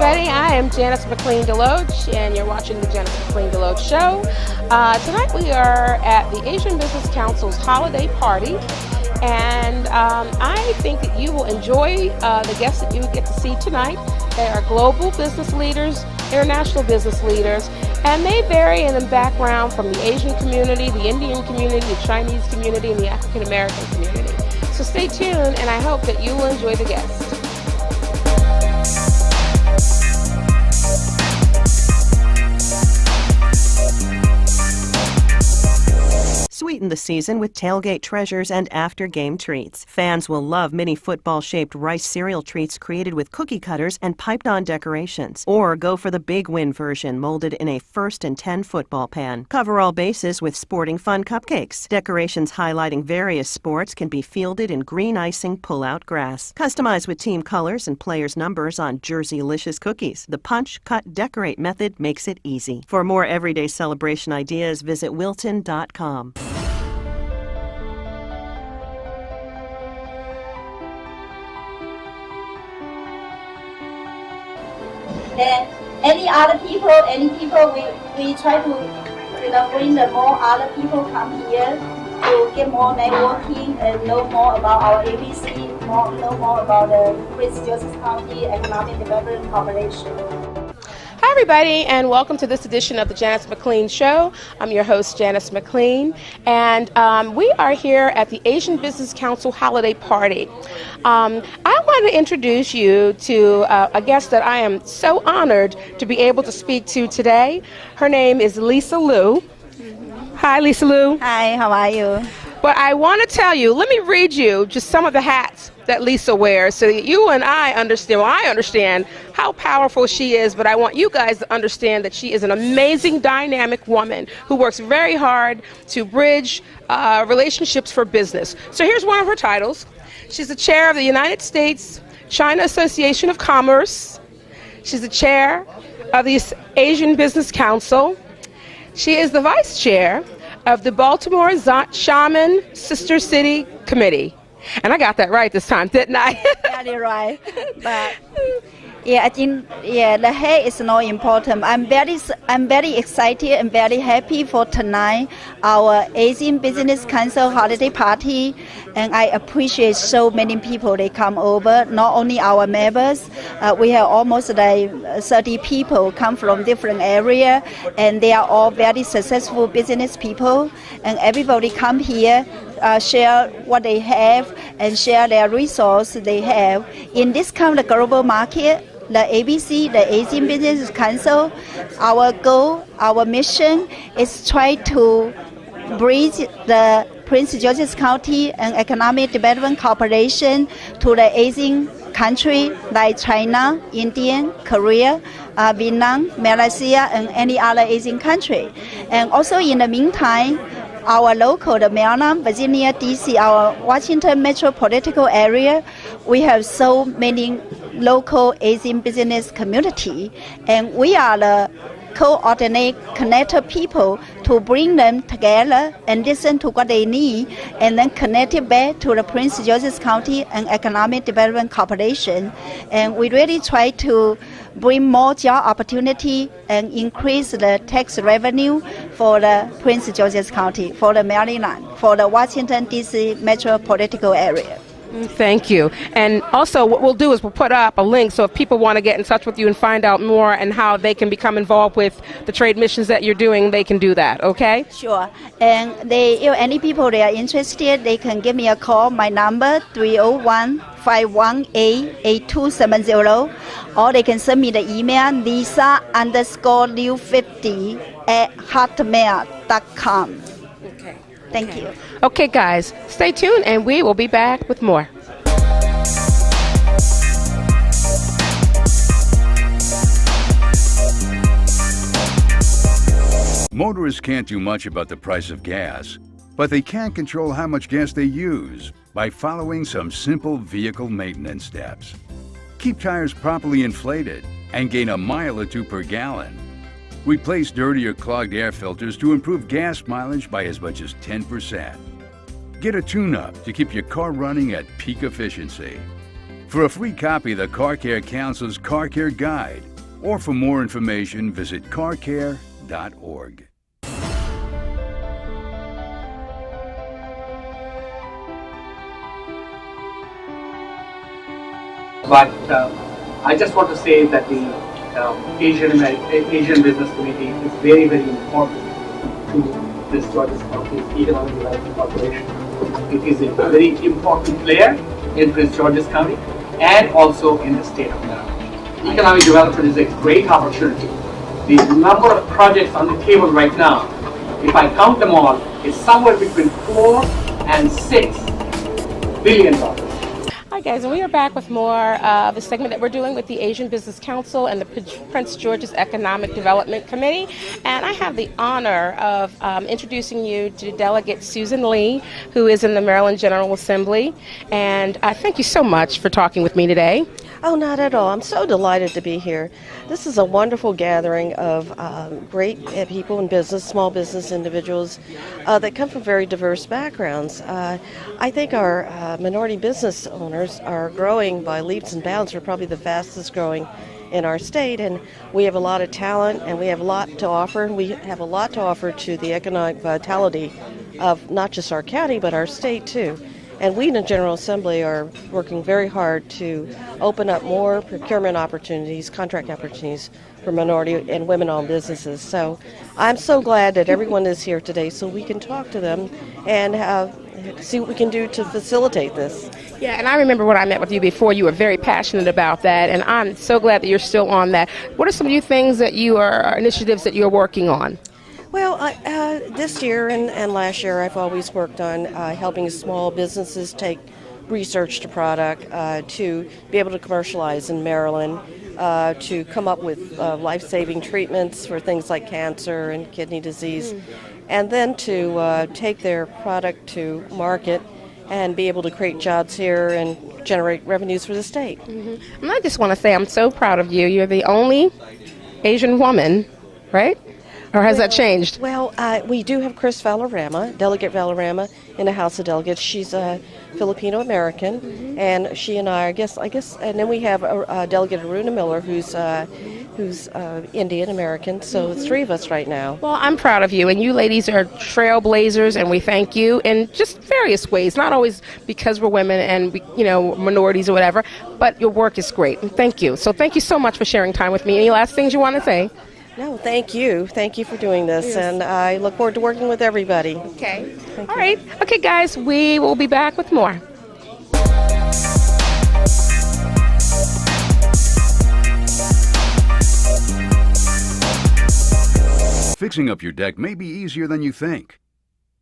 everybody. I am Janice McLean Deloach, and you're watching the Janice McLean Deloach Show. Tonight we are at the Asian Business Council's holiday party, and I think that you will enjoy the guests that you get to see tonight. They are global business leaders, international business leaders, and they vary in the background from the Asian community, the Indian community, the Chinese community, and the African American community. So stay tuned, and I hope that you will enjoy the guests. Sweeten the season with tailgate treasures and after-game treats. Fans will love mini football-shaped rice cereal treats created with cookie cutters and piped-on decorations. Or go for the Big Win version molded in a 1st and 10 football pan. Cover all bases with sporting fun cupcakes. Decorations highlighting various sports can be fielded in green icing pull-out grass. Customize with team colors and players' numbers on Jersey-licious cookies. The punch, cut, decorate method makes it easy. For more everyday celebration ideas, visit Wilton.com. And any people, we try to, bring the more other people come here to get more networking and know more about our ABC, know more about the Prince George's County Economic Development Corporation. Hi everybody, and welcome to this edition of the Janice McLean Show. I'm your host, Janice McLean, and we are here at the Asian Business Council holiday party. I want to introduce you to a guest that I am so honored to be able to speak to today. Her name is Lisa Liu. Hi, Lisa Liu. Hi, how are you? But I want to tell you, let me read you just some of the hats that Lisa wears so that you and I understand, well, I understand how powerful she is, but I want you guys to understand that she is an amazing, dynamic woman who works very hard to bridge relationships for business. So here's one of her titles. She's the chair of the United States China Association of Commerce. She's the chair of the Asian Business Council. She is the vice chair of the Baltimore Shaman Sister City Committee. And I got that right this time, didn't I? Got it right. But I think the hair is not important. I'm very excited and very happy for tonight, our Asian Business Council holiday party, and I appreciate so many people they come over. Not only our members, we have almost like 30 people come from different area, and they are all very successful business people, and everybody come here. Share what they have and share their resources they have. In this kind of global market, the ABC, the Asian Business Council, our goal, our mission is try to bridge the Prince George's County and Economic Development Corporation to the Asian country like China, India, Korea, Vietnam, Malaysia, and any other Asian country. And also in the meantime, our local, the Maryland, Virginia, D.C., our Washington metropolitan area, we have so many local Asian business community, and we are the coordinate, connected people to bring them together and listen to what they need, and then connect it back to the Prince George's County and Economic Development Corporation. And we really try to bring more job opportunity and increase the tax revenue for the Prince George's County, for the Maryland, for the Washington, D.C. metropolitan area. Thank you. And also what we'll do is we'll put up a link so if people want to get in touch with you and find out more and how they can become involved with the trade missions that you're doing, they can do that, okay? Sure. And any people they are interested, they can give me a call. My number 301-518-8270, or they can send me the email lisa_liu50@hotmail.com. Okay. Thank you. Okay, guys, stay tuned and we will be back with more. Motorists can't do much about the price of gas, but they can control how much gas they use by following some simple vehicle maintenance steps. Keep tires properly inflated and gain a mile or two per gallon. Replace dirty or clogged air filters to improve gas mileage by as much as 10%. Get a tune-up to keep your car running at peak efficiency. For a free copy of the Car Care Council's Car Care Guide, Or for more information, visit carcare.org. But I just want to say that the Asian business community is very, very important to this Georgia County Economic Development Corporation. It is a very important player in Prince George's County and also in the state of Maryland. Economic development is a great opportunity. The number of projects on the table right now, if I count them all, is somewhere between $4 and $6 billion. Hi guys, and we are back with more of a segment that we're doing with the Asian Business Council and the Prince George's Economic Development Committee. And I have the honor of introducing you to Delegate Susan Lee, who is in the Maryland General Assembly. And thank you so much for talking with me today. Oh, not at all. I'm so delighted to be here. This is a wonderful gathering of great people in business, small business individuals that come from very diverse backgrounds. I think our minority business owners are growing by leaps and bounds. We're probably the fastest growing in our state, and we have a lot of talent, and we have a lot to offer. And we have a lot to offer to the economic vitality of not just our county, but our state, too. And we in the General Assembly are working very hard to open up more procurement opportunities, contract opportunities for minority and women-owned businesses. So I'm so glad that everyone is here today so we can talk to them and see what we can do to facilitate this. Yeah, and I remember when I met with you before, you were very passionate about that, and I'm so glad that you're still on that. What are some new things that initiatives that you're working on? Well, this year and last year, I've always worked on helping small businesses take research to product, to be able to commercialize in Maryland, to come up with life-saving treatments for things like cancer and kidney disease, and then to take their product to market and be able to create jobs here and generate revenues for the state. Mm-hmm. And I just want to say I'm so proud of you. You're the only Asian woman, right? Or has that changed? Well, we do have Chris Valderrama, Delegate Valderrama, in the House of Delegates. She's a Filipino-American, and she and I guess, and then we have Delegate Aruna Miller, who's Indian-American, so it's three of us right now. Well, I'm proud of you, and you ladies are trailblazers, and we thank you in just various ways, not always because we're women and, minorities or whatever, but your work is great, and thank you. So thank you so much for sharing time with me. Any last things you want to say? No, thank you. Thank you for doing this, and I look forward to working with everybody. Okay. All right. Okay, guys, we will be back with more. Fixing up your deck may be easier than you think.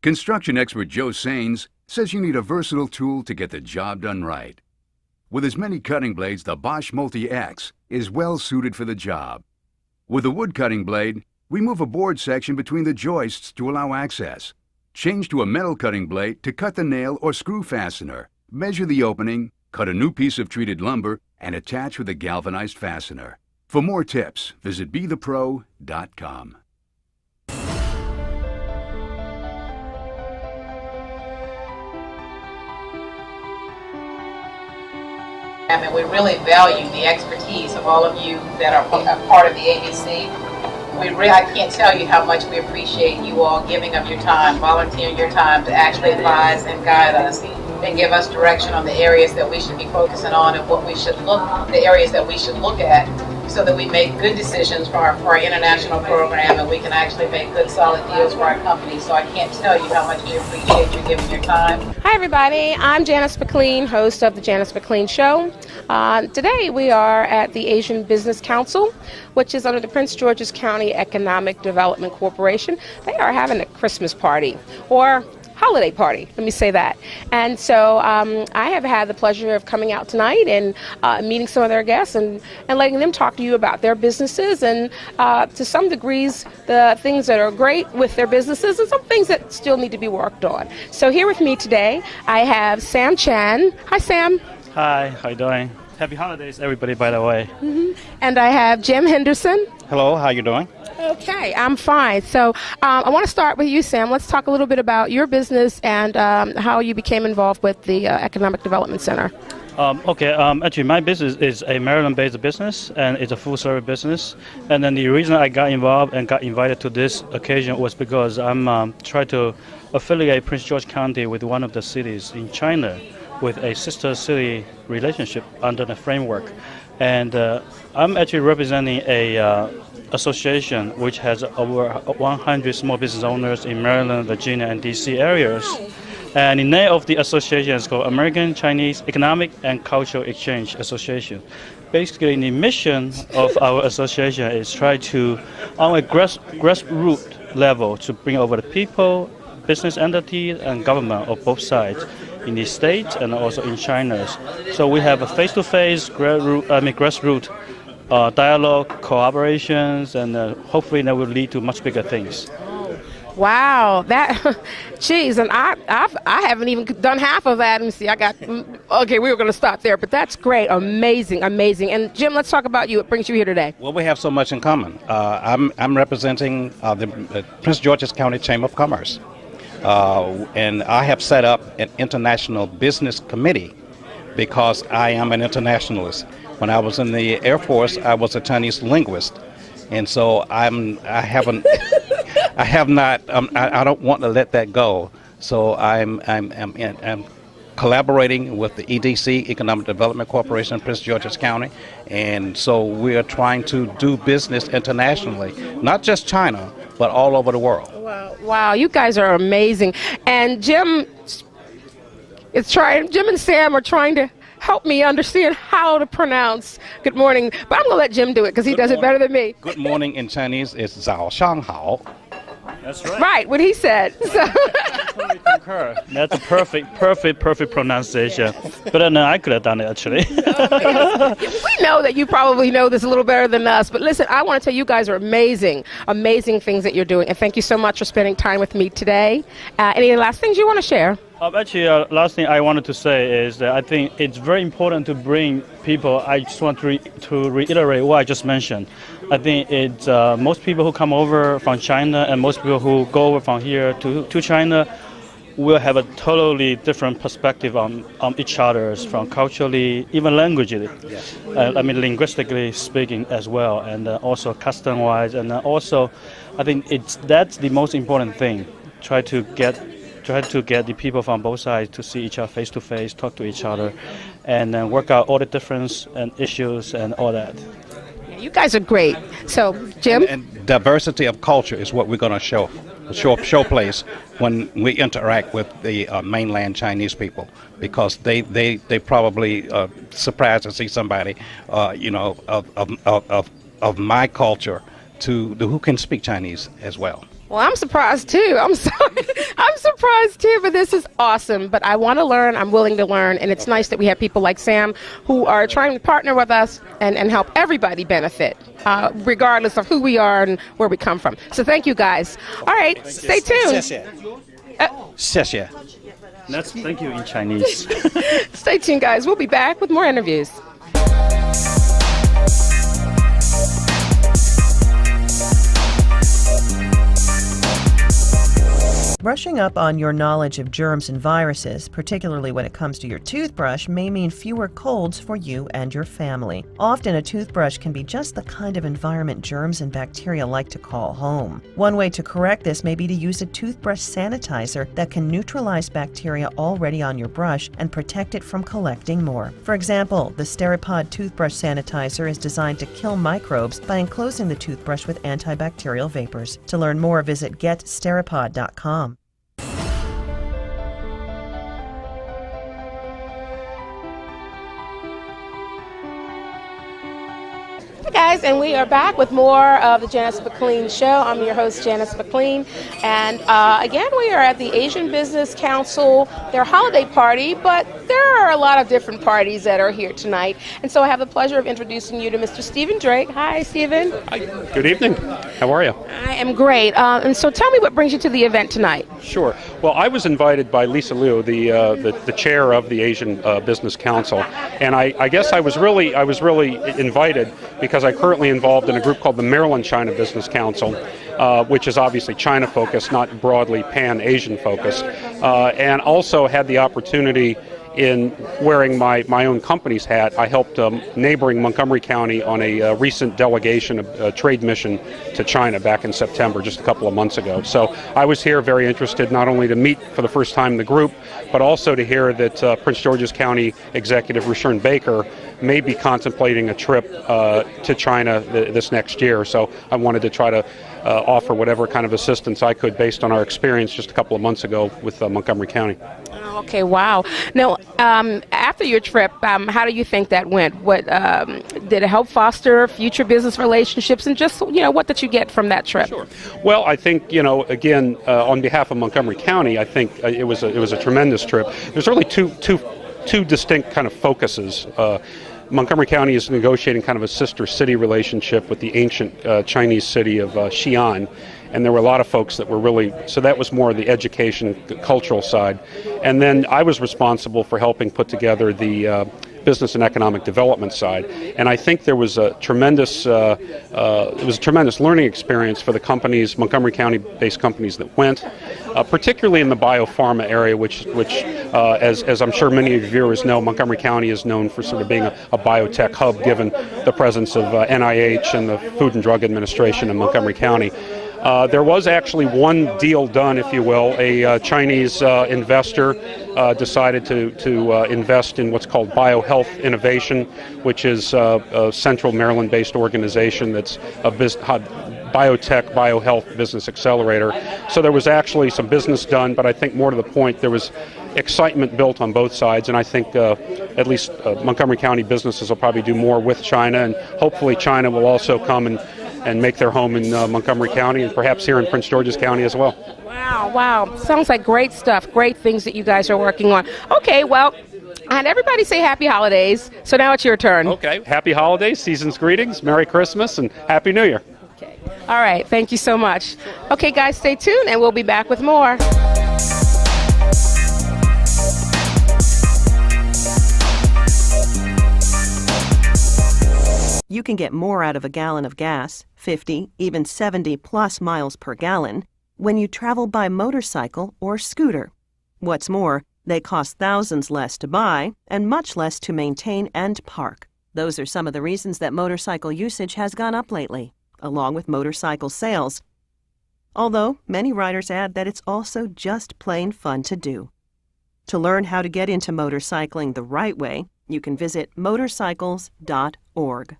Construction expert Joe Sains says you need a versatile tool to get the job done right. With as many cutting blades, the Bosch Multi-X is well suited for the job. With a wood cutting blade, we move a board section between the joists to allow access. Change to a metal cutting blade to cut the nail or screw fastener. Measure the opening, cut a new piece of treated lumber, and attach with a galvanized fastener. For more tips, visit BeThePro.com. And we really value the expertise of all of you that are part of the ABC. I can't tell you how much we appreciate you all giving up your time, volunteering your time to actually advise and guide us and give us direction on the areas that we should be focusing on and the areas that we should look at, so that we make good decisions for our international program and we can actually make good solid deals for our company. So I can't tell you how much we appreciate you giving your time. Hi everybody, I'm Janice McLean, host of the Janice McLean Show. Today we are at the Asian Business Council, which is under the Prince George's County Economic Development Corporation. They are having a Christmas party, or holiday party, let me say that. And so I have had the pleasure of coming out tonight and meeting some of their guests and letting them talk to you about their businesses and to some degrees the things that are great with their businesses and some things that still need to be worked on. So here with me today I have Sam Chan. Hi Sam. Hi, how you doing? Happy holidays everybody, by the way. Mm-hmm. And I have Jim Henderson. Hello, how you doing? Okay, I'm fine. So I want to start with you, Sam. Let's talk a little bit about your business and how you became involved with the Economic Development Center. Actually, my business is a Maryland-based business, and it's a full-service business. And then the reason I got involved and got invited to this occasion was because I'm trying to affiliate Prince George County with one of the cities in China with a sister city relationship under the framework. And I'm actually representing a association which has over 100 small business owners in Maryland, Virginia, and DC areas. And the name of the association is called American Chinese Economic and Cultural Exchange Association. Basically, the mission of our association is try to, on a grassroots level, to bring over the people, business entities, and government of both sides in the States and also in China. So we have a face-to-face grassroots dialogue, collaborations, and hopefully that will lead to much bigger things. Wow, geez, and I haven't even done half of that. And see, okay, we were going to stop there, but that's great, amazing. And Jim, let's talk about you. What brings you here today? Well, we have so much in common. I'm representing the Prince George's County Chamber of Commerce, and I have set up an international business committee because I am an internationalist. When I was in the Air Force, I was a Chinese linguist, and so I don't want to let that go. So I'm collaborating with the EDC, Economic Development Corporation, Prince George's County, and so we are trying to do business internationally, not just China, but all over the world. Wow, you guys are amazing. And Jim and Sam are trying to help me understand how to pronounce good morning, but I'm going to let Jim do it because he does it better than me. Good morning in Chinese is 早上好. That's right. Right, what he said. So. I totally concur. That's a perfect pronunciation. But then I could have done it, actually. We know that you probably know this a little better than us, but listen, I want to tell you guys are amazing things that you're doing, and thank you so much for spending time with me today. Any last things you want to share? Last thing I wanted to say is that I think it's very important to bring people. I just want to reiterate what I just mentioned. I think it's most people who come over from China and most people who go over from here to China will have a totally different perspective on each other's, from culturally, even languagely. Yes. Linguistically speaking as well, and also custom-wise, and also I think that's the most important thing. Try to get the people from both sides to see each other face to face, talk to each other, and then work out all the difference and issues and all that. You guys are great. So, Jim? And diversity of culture is what we're going to showplace when we interact with the mainland Chinese people, because they probably surprised to see somebody, of my culture who can speak Chinese as well. Well, I'm surprised too. I'm sorry. I'm surprised too, but this is awesome. But I want to learn. I'm willing to learn. And it's nice that we have people like Sam who are trying to partner with us and help everybody benefit, regardless of who we are and where we come from. So thank you guys. All right, stay tuned. 谢谢. That's thank you in Chinese. Stay tuned, guys. We'll be back with more interviews. Brushing up on your knowledge of germs and viruses, particularly when it comes to your toothbrush, may mean fewer colds for you and your family. Often a toothbrush can be just the kind of environment germs and bacteria like to call home. One way to correct this may be to use a toothbrush sanitizer that can neutralize bacteria already on your brush and protect it from collecting more. For example, the Steripod toothbrush sanitizer is designed to kill microbes by enclosing the toothbrush with antibacterial vapors. To learn more, visit getsteripod.com. Hey guys, and we are back with more of the Janice McLean Show. I'm your host, Janice McLean, and again, we are at the Asian Business Council, their holiday party, but there are a lot of different parties that are here tonight, and so I have the pleasure of introducing you to Mr. Stephen Drake. Hi, Stephen. Hi. Good evening. How are you? I am great, and so tell me what brings you to the event tonight. Sure. Well, I was invited by Lisa Liu, the chair of the Asian Business Council, and I guess I was really invited because I'm currently involved in a group called the Maryland China Business Council, which is obviously China-focused, not broadly pan-Asian focused, and also had the opportunity in wearing my own company's hat, I helped neighboring Montgomery County on a recent delegation, a trade mission to China back in September, just a couple of months ago. So I was here very interested not only to meet for the first time the group, but also to hear that Prince George's County Executive Rushern Baker may be contemplating a trip to China this next year. So I wanted to try to offer whatever kind of assistance I could based on our experience just a couple of months ago with Montgomery County. Okay, wow. Now, after your trip, how do you think that went? What did it help foster future business relationships, and just what did you get from that trip? Sure. Well, I think again, on behalf of Montgomery County, I think it was a tremendous trip. There's really two distinct kind of focuses. Montgomery County is negotiating kind of a sister city relationship with the ancient Chinese city of Xi'an, and there were a lot of folks that were really, so that was more the education, cultural side. And then I was responsible for helping put together the business and economic development side. And I think there was a tremendous, learning experience for the companies, Montgomery County-based companies that went, particularly in the biopharma area, which as I'm sure many of your viewers know, Montgomery County is known for sort of being a biotech hub, given the presence of NIH and the Food and Drug Administration in Montgomery County. There was actually one deal done, if you will. A Chinese investor decided to invest in what's called BioHealth Innovation, which is a central Maryland-based organization that's a biotech, biohealth business accelerator. So there was actually some business done, but I think more to the point, there was excitement built on both sides, and I think at least Montgomery County businesses will probably do more with China, and hopefully China will also come and make their home in Montgomery County, and perhaps here in Prince George's County as well. Wow. Sounds like great stuff, great things that you guys are working on. Okay, well, and everybody say happy holidays. So now it's your turn. Okay, happy holidays, season's greetings, Merry Christmas, and Happy New Year. Okay. All right, thank you so much. Okay, guys, stay tuned, and we'll be back with more. You can get more out of a gallon of gas, 50, even 70 plus miles per gallon, when you travel by motorcycle or scooter. What's more, they cost thousands less to buy and much less to maintain and park. Those are some of the reasons that motorcycle usage has gone up lately, along with motorcycle sales. Although many riders add that it's also just plain fun to do. To learn how to get into motorcycling the right way, you can visit motorcycles.org.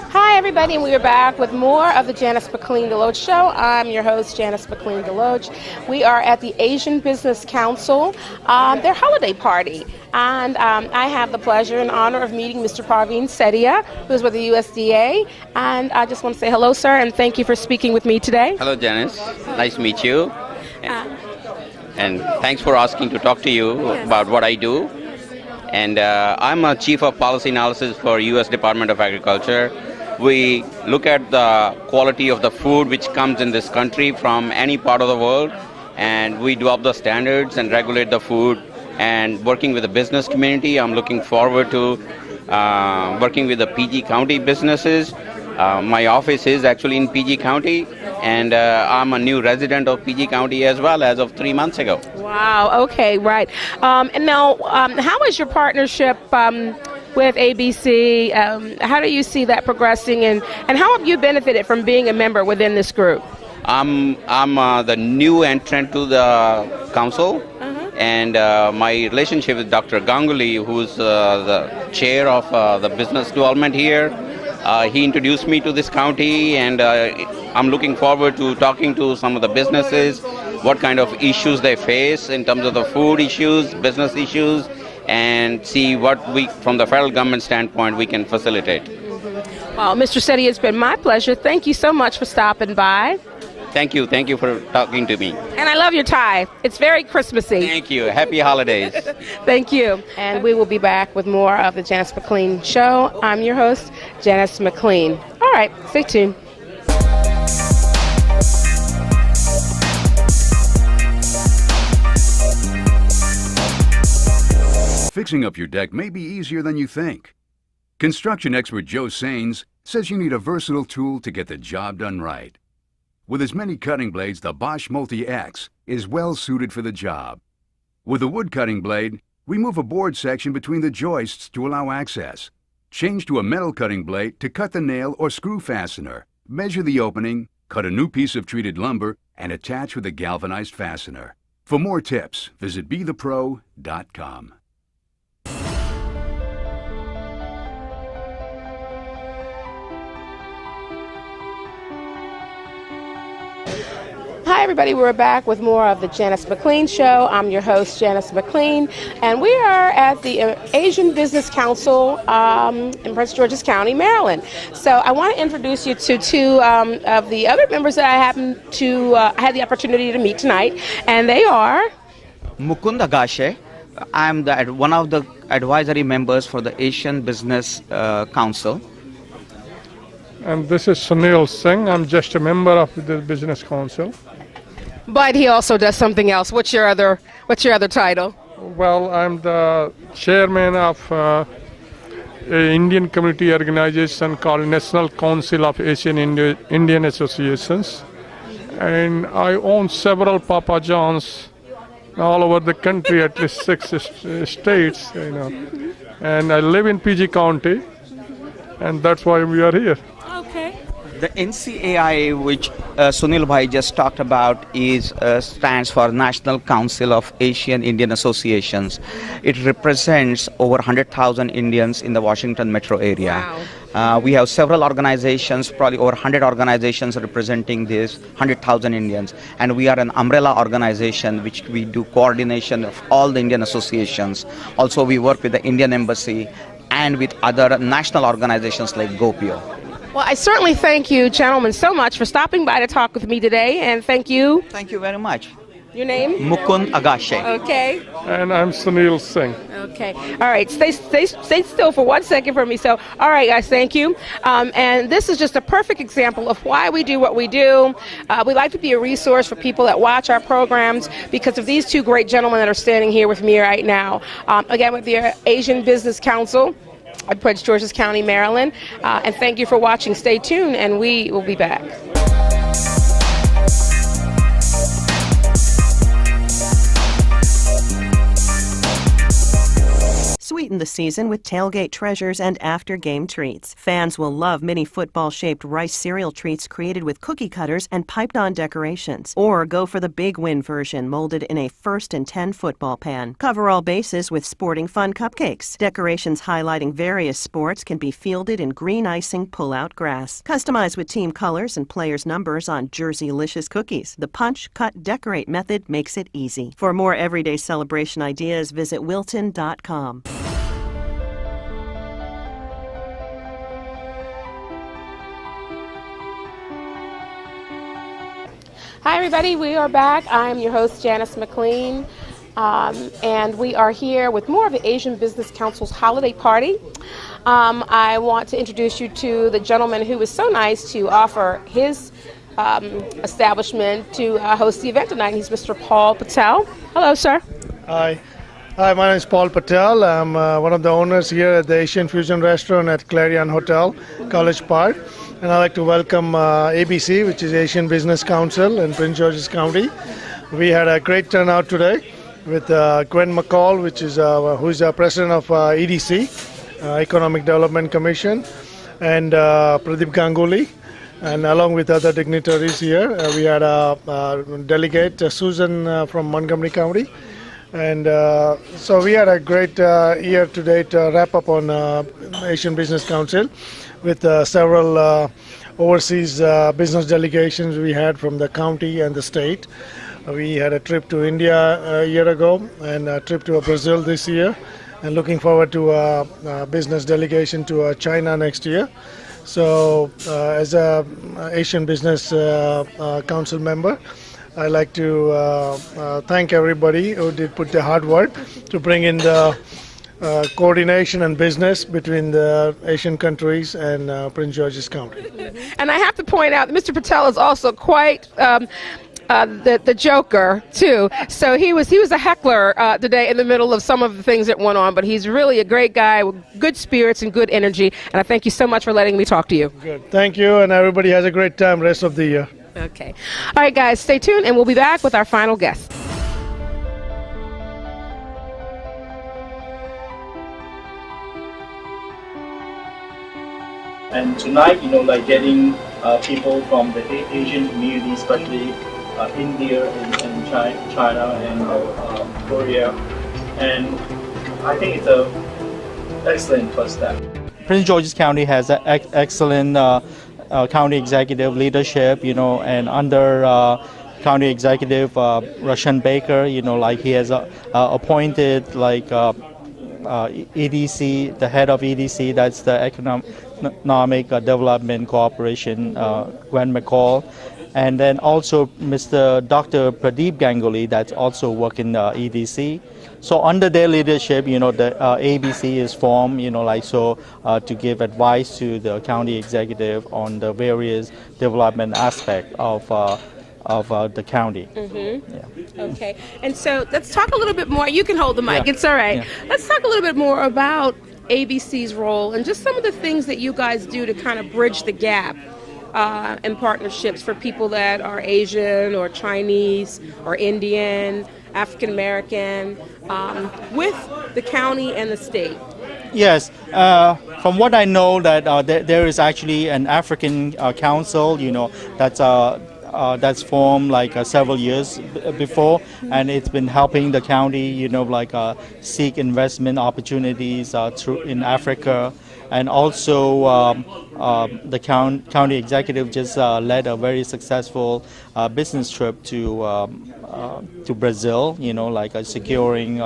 Hi, everybody, and we are back with more of the Janice McLean Deloach Show. I'm your host, Janice McLean Deloach. We are at the Asian Business Council, their holiday party. And I have the pleasure and honor of meeting Mr. Parveen Setia, who is with the USDA. And I just want to say hello, sir, and thank you for speaking with me today. Hello, Janice. Nice to meet you. And thanks for asking to talk to you about what I do. And I'm a Chief of Policy Analysis for U.S. Department of Agriculture. We look at the quality of the food which comes in this country from any part of the world, and we develop the standards and regulate the food. And working with the business community, I'm looking forward to working with the PG County businesses. My office is actually in PG County, and I'm a new resident of PG County as well as of 3 months ago. Wow, okay, right. And now, how is your partnership with ABC? How do you see that progressing, and how have you benefited from being a member within this group? I'm the new entrant to the council, and my relationship with Dr. Ganguly, who's the chair of the business development here, he introduced me to this county, and I'm looking forward to talking to some of the businesses, what kind of issues they face in terms of the food issues, business issues, and see what we, from the federal government standpoint, we can facilitate. Well, Mr. Setia, it's been my pleasure. Thank you so much for stopping by. Thank you for talking to me. And I love your tie. It's very Christmassy. Thank you. Happy holidays. Thank you. And we will be back with more of the Janice McLean Show. I'm your host, Janice McLean. All right, stay tuned. Fixing up your deck may be easier than you think. Construction expert Joe Saines says you need a versatile tool to get the job done right. With as many cutting blades, the Bosch Multi-X is well suited for the job. With a wood cutting blade, remove a board section between the joists to allow access. Change to a metal cutting blade to cut the nail or screw fastener. Measure the opening, cut a new piece of treated lumber, and attach with a galvanized fastener. For more tips, visit BeThePro.com. Hi everybody, we're back with more of the Janice McLean Show. I'm your host, Janice McLean, and we are at the Asian Business Council in Prince George's County, Maryland. So I want to introduce you to two of the other members that I had the opportunity to meet tonight, and they are Mukund Agashe. I'm one of the advisory members for the Asian Business Council. And this is Sunil Singh. I'm just a member of the Business Council. But he also does something else. What's your other title? Well, I'm the chairman of an Indian community organization called National Council of Asian Indian Associations. And I own several Papa John's all over the country, at least 6 states, And I live in PG County, and that's why we are here. Okay. The NCAI, which Sunil Bhai just talked about, stands for National Council of Asian Indian Associations. It represents over 100,000 Indians in the Washington metro area. Wow. We have several organizations, probably over 100 organizations representing these 100,000 Indians. And we are an umbrella organization which we do coordination of all the Indian associations. Also, we work with the Indian Embassy and with other national organizations like GoPio. Well, I certainly thank you, gentlemen, so much for stopping by to talk with me today, and thank you. Thank you very much. Your name? Mukund Agashe. Okay. And I'm Sunil Singh. Okay. All right. Stay still for 1 second for me. So, all right, guys, thank you. And this is just a perfect example of why we do what we do. We like to be a resource for people that watch our programs because of these two great gentlemen that are standing here with me right now. Again, with the Asian Business Council at Prince George's County, Maryland. And thank you for watching. Stay tuned, and we will be back. Sweeten the season with tailgate treasures and after-game treats. Fans will love mini football-shaped rice cereal treats created with cookie cutters and piped-on decorations. Or go for the Big Win version molded in a 1st and 10 football pan. Cover all bases with sporting fun cupcakes. Decorations highlighting various sports can be fielded in green icing pull-out grass. Customize with team colors and players' numbers on Jersey-licious cookies. The punch, cut, decorate method makes it easy. For more everyday celebration ideas, visit Wilton.com. Hi, everybody. We are back. I'm your host, Janice McLean, and we are here with more of the Asian Business Council's holiday party. I want to introduce you to the gentleman who was so nice to offer his establishment to host the event tonight. He's Mr. Paul Patel. Hello, sir. Hi. Hi, my name is Paul Patel. I'm one of the owners here at the Asian Fusion Restaurant at Clarion Hotel, College Park. And I'd like to welcome ABC, which is Asian Business Council in Prince George's County. We had a great turnout today with Gwen McCall, who's the president of EDC, Economic Development Commission, and Pradeep Ganguly, and along with other dignitaries here. We had a delegate, Susan from Montgomery County. And so we had a great year today to wrap up on Asian Business Council with several overseas business delegations we had from the county and the state. We had a trip to India a year ago and a trip to Brazil this year, and looking forward to a business delegation to China next year. So as a Asian Business Council member, I'd like to thank everybody who did put the hard work to bring in the coordination and business between the Asian countries and Prince George's County. And I have to point out that Mr. Patel is also quite the Joker too. So he was a heckler today in the middle of some of the things that went on. But he's really a great guy with good spirits and good energy. And I thank you so much for letting me talk to you. Good. Thank you, and everybody has a great time rest of the year. Okay. All right, guys, stay tuned, and we'll be back with our final guest. And tonight, like getting people from the Asian community, especially India and China and Korea, and I think it's a excellent first step. Prince George's County has an excellent county executive leadership, and under county executive Russian Baker, like he has appointed like EDC, the head of EDC, that's the Economic Development Corporation, Gwen McCall, and then also Mr. Dr. Pradeep Ganguly, that's also working EDC. So under their leadership, the ABC is formed, to give advice to the county executive on the various development aspects of the county. Mm-hmm. Yeah. Okay, and so let's talk a little bit more. You can hold the mic, it's all right. Yeah. Let's talk a little bit more about ABC's role and just some of the things that you guys do to kind of bridge the gap in partnerships for people that are Asian or Chinese or Indian, African American, with the county and the state. Yes, from what I know, that there is actually an African council, that's formed like several years before, and it's been helping the county, seek investment opportunities in Africa. And also the county executive just led a very successful business trip to Brazil, securing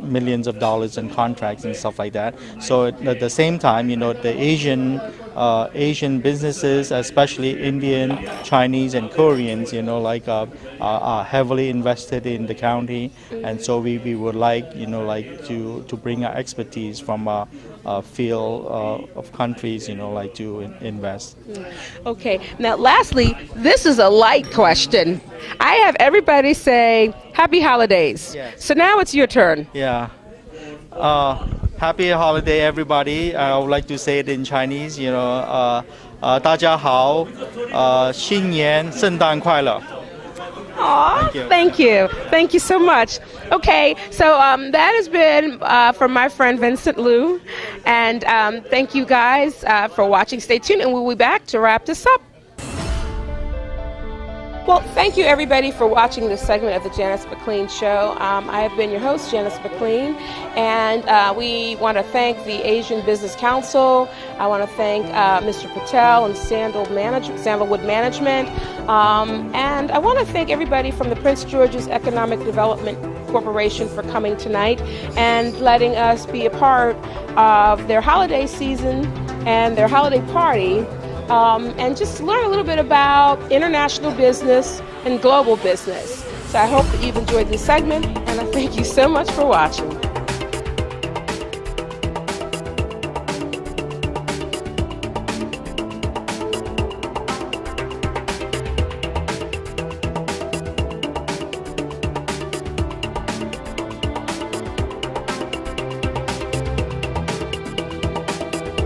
millions of dollars in contracts and stuff like that. So at the same time, the Asian businesses, especially Indian, Chinese, and Koreans, are heavily invested in the county, and so we would like, to bring our expertise from a field of countries, to invest. Okay. Now, lastly, this is a light question. I have everybody say Happy Holidays. Yes. So now it's your turn. Yeah. Happy holiday, everybody. I would like to say it in Chinese, 大家好, 新年圣诞快乐. Aw, thank you so much. Okay, so that has been from my friend Vincent Liu, and thank you guys for watching. Stay tuned, and we'll be back to wrap this up. Well, thank you everybody for watching this segment of the Janice McLean Show. I have been your host, Janice McLean, and we want to thank the Asian Business Council. I want to thank Mr. Patel and Sandalwood Management, and I want to thank everybody from the Prince George's Economic Development Corporation for coming tonight and letting us be a part of their holiday season and their holiday party. And just learn a little bit about international business and global business. So I hope that you've enjoyed this segment, and I thank you so much for watching.